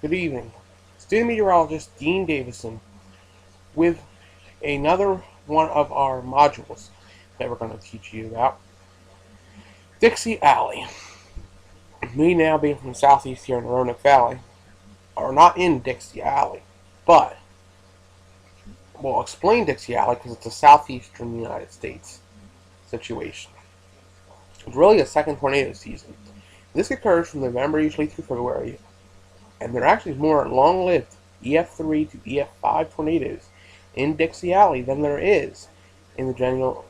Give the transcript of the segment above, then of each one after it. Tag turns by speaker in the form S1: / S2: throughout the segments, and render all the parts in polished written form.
S1: Good evening. Student meteorologist Dean Davison with another one of our modules that we're going to teach you about. Dixie Alley. We now being from the southeast here in the Roanoke Valley are not in Dixie Alley, but we'll explain Dixie Alley because it's a southeastern United States situation. It's really a second tornado season. This occurs from November usually through February, and there are actually more long-lived EF3 to EF5 tornadoes in Dixie Alley than there is in the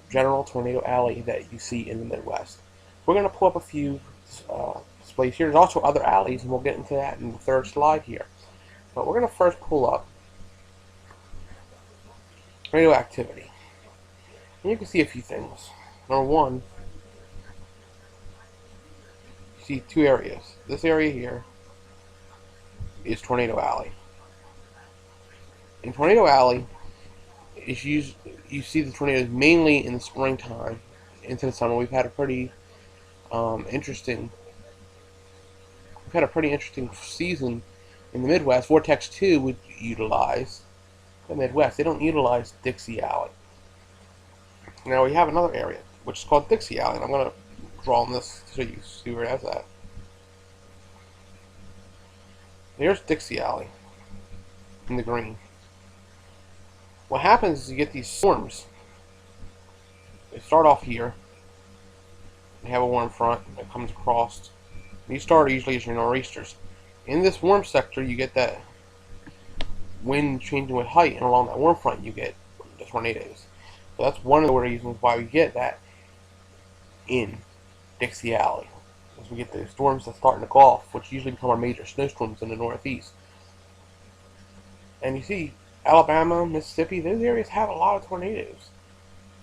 S1: general tornado alley that you see in the Midwest. We're going to pull up a few displays here. There's also other alleys, and we'll get into that in the third slide here. But we're going to first pull up tornado activity. And you can see a few things. Number one, you see two areas. This area here is Tornado Alley. In Tornado Alley, you see the tornadoes mainly in the springtime into the summer. We've had a pretty interesting season in the Midwest. Vortex 2 would utilize the Midwest. They don't utilize Dixie Alley. Now we have another area which is called Dixie Alley, and I'm going to draw on this so you see where it has that. There's Dixie Alley in the green. What happens is you get these storms. They start off here. They have a warm front that comes across. These start usually as your nor'easters. In this warm sector, you get that wind changing with height, and along that warm front, you get the tornadoes. So that's one of the reasons why we get that in Dixie Alley. As we get the storms that start in the Gulf, which usually become our major snowstorms in the Northeast. And you see, Alabama, Mississippi, those areas have a lot of tornadoes.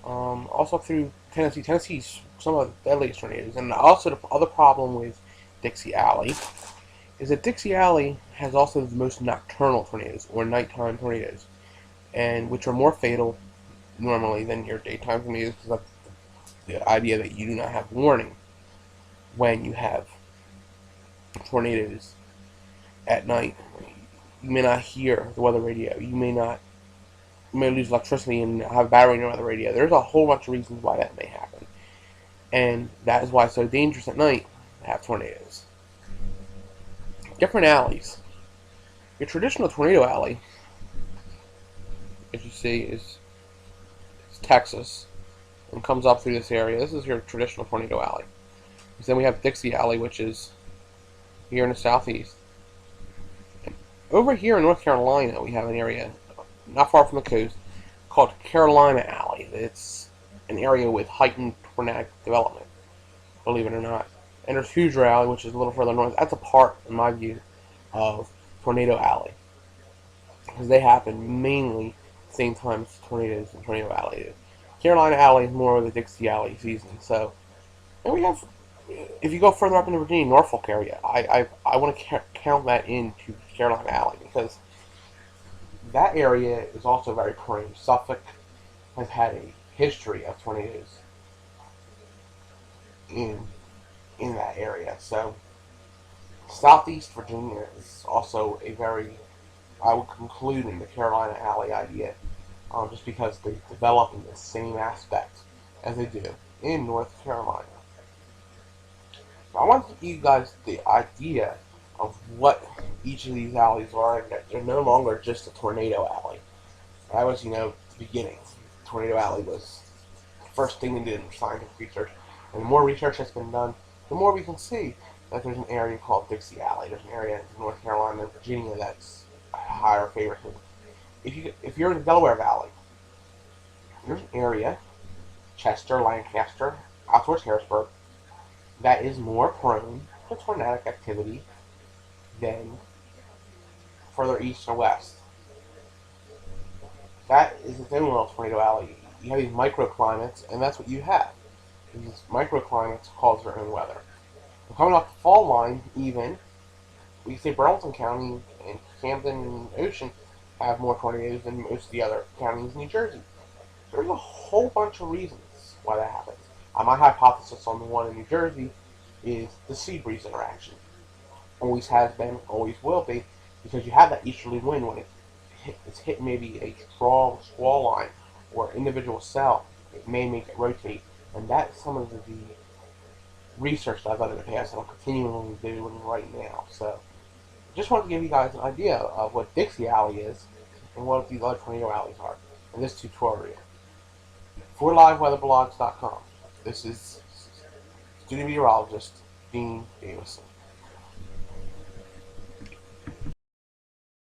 S1: Also through Tennessee. Tennessee's some of the deadliest tornadoes. And also the other problem with Dixie Alley is that Dixie Alley has also the most nocturnal tornadoes, or nighttime tornadoes, and which are more fatal normally than your daytime tornadoes, because that's the idea that you do not have warning when you have tornadoes at night. You may not hear the weather radio. You may lose electricity and have a battery in your weather radio. There's a whole bunch of reasons why that may happen. And that is why it's so dangerous at night to have tornadoes. Different alleys. Your traditional tornado alley, as you see, is Texas and comes up through this area. This is your traditional tornado alley. And then we have Dixie Alley, which is here in the southeast. Over here in North Carolina, we have an area not far from the coast called Carolina Alley. It's an area with heightened tornadic development, believe it or not. And there's Hoosier Alley, which is a little further north. That's a part, in my view, of Tornado Alley, because they happen mainly the same time as tornadoes in Tornado Alley do. Carolina Alley is more of the Dixie Alley season. So, and we have, if you go further up in the Virginia, Norfolk area, I want to count that into Carolina Alley, because that area is also very prone. Suffolk has had a history of tornadoes in that area. So Southeast Virginia is also a very, I would conclude, in the Carolina Alley idea, just because they develop in the same aspect as they do in North Carolina. I want to give you guys the idea of what each of these alleys are, and that they're no longer just a tornado alley. That was, the beginning. Tornado Alley was the first thing they did in scientific research. And the more research has been done, the more we can see that there's an area called Dixie Alley. There's an area in North Carolina and Virginia that's a higher favoritism. If you're in the Delaware Valley, there's an area, Chester, Lancaster, out towards Harrisburg, that is more prone to tornadic activity than further east or west. That is its own little tornado alley. You have these microclimates, and that's what you have. These microclimates cause their own weather. And coming off the fall line, even, we say Burlington County and Camden and Ocean have more tornadoes than most of the other counties in New Jersey. There's a whole bunch of reasons why that happens. My hypothesis on the one in New Jersey is the sea breeze interaction. Always has been, always will be, because you have that easterly wind when it's hit maybe a strong squall line or individual cell. It may make it rotate, and that's some of the research that I've done in the past, and I'm continuing doing right now. So, just wanted to give you guys an idea of what Dixie Alley is and what these other tornado alleys are in this tutorial. For liveweatherblogs.com, this is studio meteorologist Dean Davison.